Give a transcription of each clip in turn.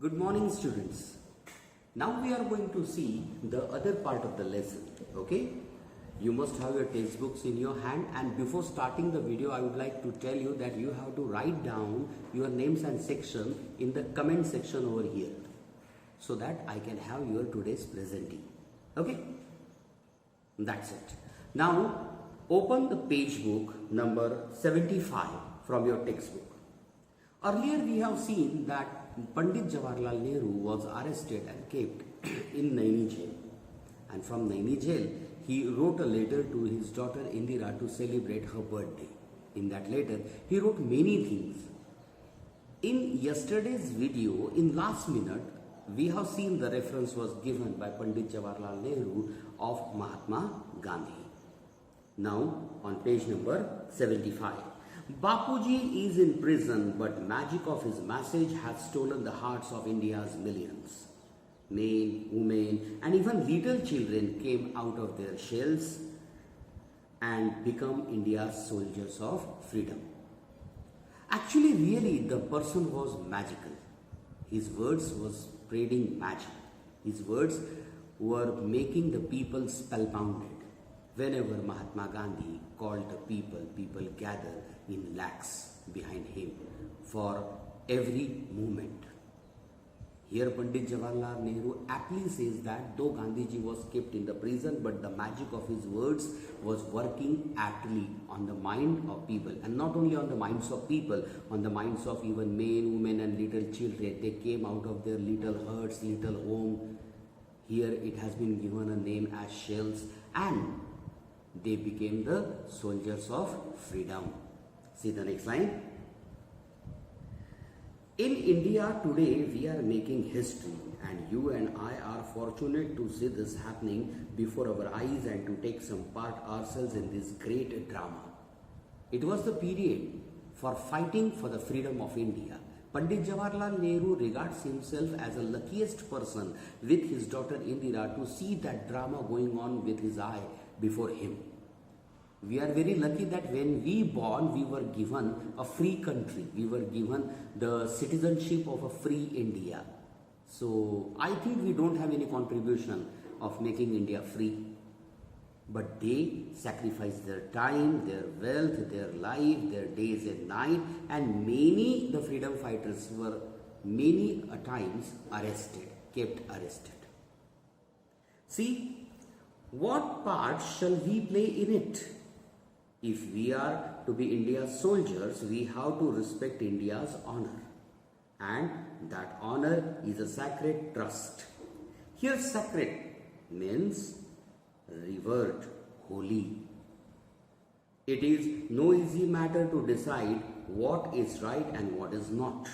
Good morning, students. Now we are going to see the other part of the lesson. Okay, you must have your textbooks in your hand, and before starting the video I would like to tell you that you have to write down your names and section in the comment section over here so that I can have your today's presenting. Okay, that's it. Now open the page book number 75 from your textbook. Earlier we have seen that Pandit Jawaharlal Nehru was arrested and kept in Naini jail, and from Naini jail he wrote a letter to his daughter Indira to celebrate her birthday. In that letter he wrote many things. In yesterday's video, in last minute, we have seen the reference was given by Pandit Jawaharlal Nehru of Mahatma Gandhi. Now on page number 75. Bapuji is in prison, but magic of his message has stolen the hearts of India's millions. Men, women and even little children came out of their shells and become India's soldiers of freedom. Actually, really, the person was magical. His words was spreading magic. His words were making the people spellbounded. Whenever Mahatma Gandhi called the people, people gathered in lakhs behind him for every movement. Here Pandit Jawaharlal Nehru aptly says that though Gandhiji was kept in the prison, but the magic of his words was working aptly on the mind of people, and not only on the minds of people, on the minds of even men, women and little children. They came out of their little huts, little home. Here it has been given a name as shells, and they became the soldiers of freedom. See the next line. In India today, we are making history, and you and I are fortunate to see this happening before our eyes and to take some part ourselves in this great drama. It was the period for fighting for the freedom of India. Pandit Jawaharlal Nehru regards himself as the luckiest person with his daughter Indira to see that drama going on with his eye before him. We are very lucky that when we born, we were given a free country. We were given the citizenship of a free India. So I think we don't have any contribution of making India free. But they sacrificed their time, their wealth, their life, their days and night, and many the freedom fighters were many a times arrested, kept arrested. See, what part shall we play in it? If we are to be India's soldiers, we have to respect India's honor. And that honor is a sacred trust. Here sacred means revered, holy. It is no easy matter to decide what is right and what is not.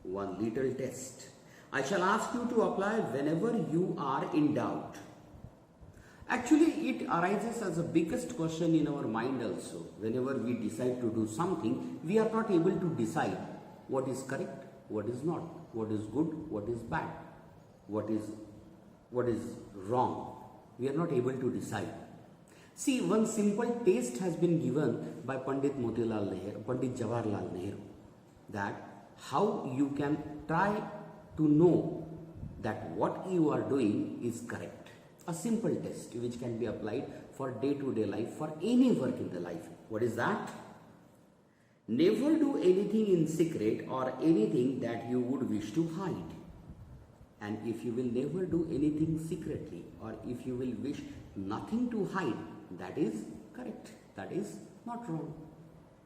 One little test I shall ask you to apply whenever you are in doubt. Actually, it arises as the biggest question in our mind also. Whenever we decide to do something, we are not able to decide what is correct, what is not, what is good, what is bad, what is wrong. We are not able to decide. See, one simple test has been given by Pandit Jawaharlal Nehru, that how you can try to know that what you are doing is correct. A simple test which can be applied for day-to-day life, for any work in the life. What is that? Never do anything in secret or anything that you would wish to hide. And if you will never do anything secretly, or if you will wish nothing to hide, that is correct. That is not wrong.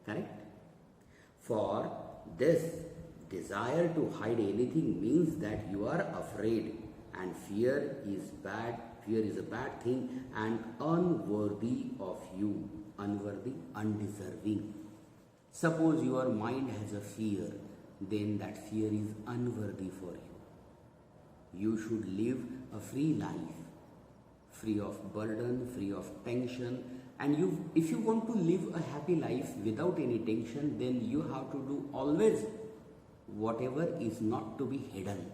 Correct? For this, desire to hide anything means that you are afraid, and fear is bad. Fear is a bad thing and unworthy of you, unworthy, undeserving. Suppose your mind has a fear, then that fear is unworthy for you. You should live a free life, free of burden, free of tension. And if you want to live a happy life without any tension, then you have to do always whatever is not to be hidden,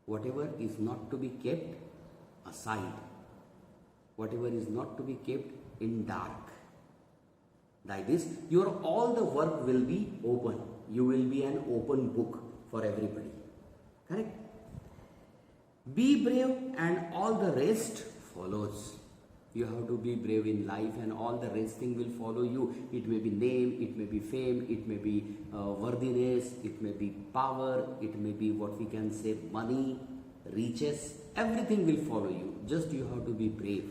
whatever is not to be kept aside, whatever is not to be kept in dark. Like this, all the work will be open. You will be an open book for everybody. Correct? Be brave and all the rest follows. You have to be brave in life and all the rest thing will follow you. It may be name, it may be fame, it may be worthiness, it may be power, it may be what we can say money, riches, everything will follow you. Just you have to be brave.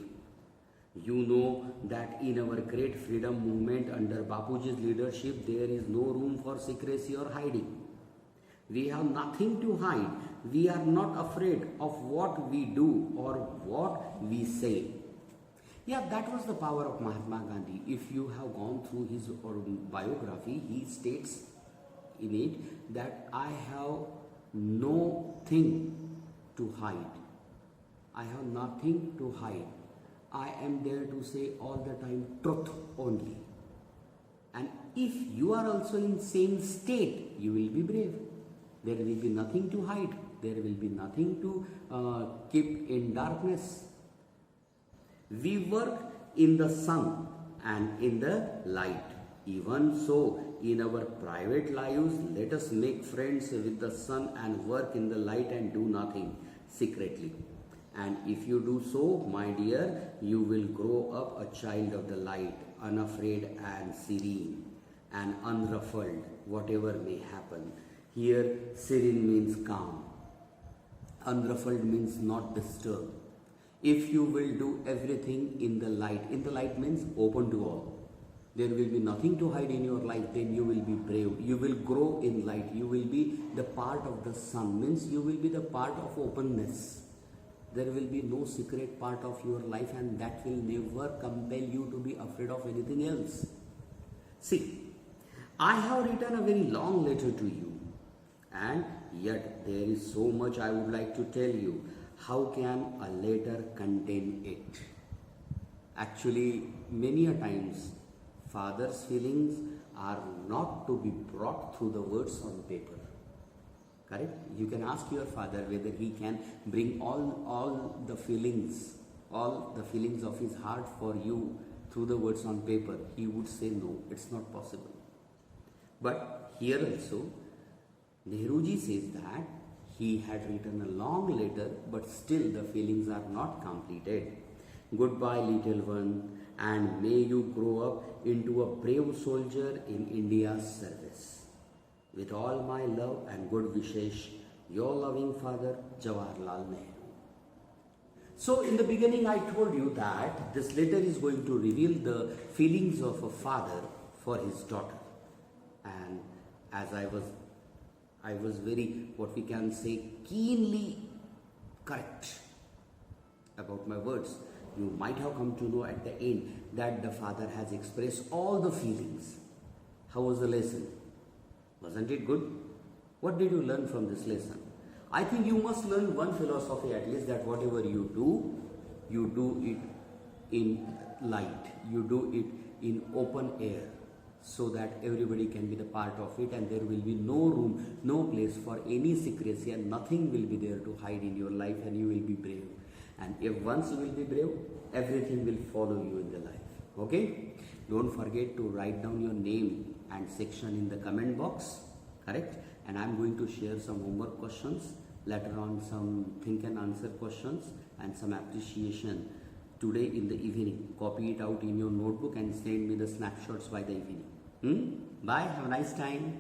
You know that in our great freedom movement under Bapuji's leadership, there is no room for secrecy or hiding. We have nothing to hide. We are not afraid of what we do or what we say. Yeah, that was the power of Mahatma Gandhi. If you have gone through his biography, he states in it that I have nothing to hide. I have nothing to hide. I am there to say all the time truth only. And if you are also in same state, you will be brave. There will be nothing to hide. There will be nothing to keep in darkness. We work in the sun and in the light. Even so, in our private lives, let us make friends with the sun and work in the light and do nothing secretly. And if you do so, my dear, you will grow up a child of the light, unafraid and serene and unruffled, whatever may happen. Here, serene means calm. Unruffled means not disturbed. If you will do everything in the light means open to all. There will be nothing to hide in your life, then you will be brave. You will grow in light. You will be the part of the sun, means you will be the part of openness. There will be no secret part of your life, and that will never compel you to be afraid of anything else. See, I have written a very long letter to you, and yet there is so much I would like to tell you. How can a letter contain it? Actually, many a times, father's feelings are not to be brought through the words on paper. Correct? You can ask your father whether he can bring all the feelings of his heart for you through the words on paper. He would say no, it's not possible. But here also, Nehruji says that he had written a long letter, but still the feelings are not completed. Goodbye, little one, and may you grow up into a brave soldier in India's service. With all my love and good wishes, your loving father, Jawaharlal Nehru. So in the beginning I told you that this letter is going to reveal the feelings of a father for his daughter. And as I was very, what we can say, keenly correct about my words. You might have come to know at the end that the father has expressed all the feelings. How was the lesson? Wasn't it good? What did you learn from this lesson? I think you must learn one philosophy at least, that whatever you do it in light. You do it in open air, so that everybody can be the part of it, and there will be no room, no place for any secrecy, and nothing will be there to hide in your life, and you will be brave. And if once you will be brave, everything will follow you in the life. Okay? Don't forget to write down your name and section in the comment box. Correct? And I'm going to share some homework questions, later on some think and answer questions, and some appreciation today in the evening. Copy it out in your notebook and send me the snapshots by the evening. Bye. Have a nice time.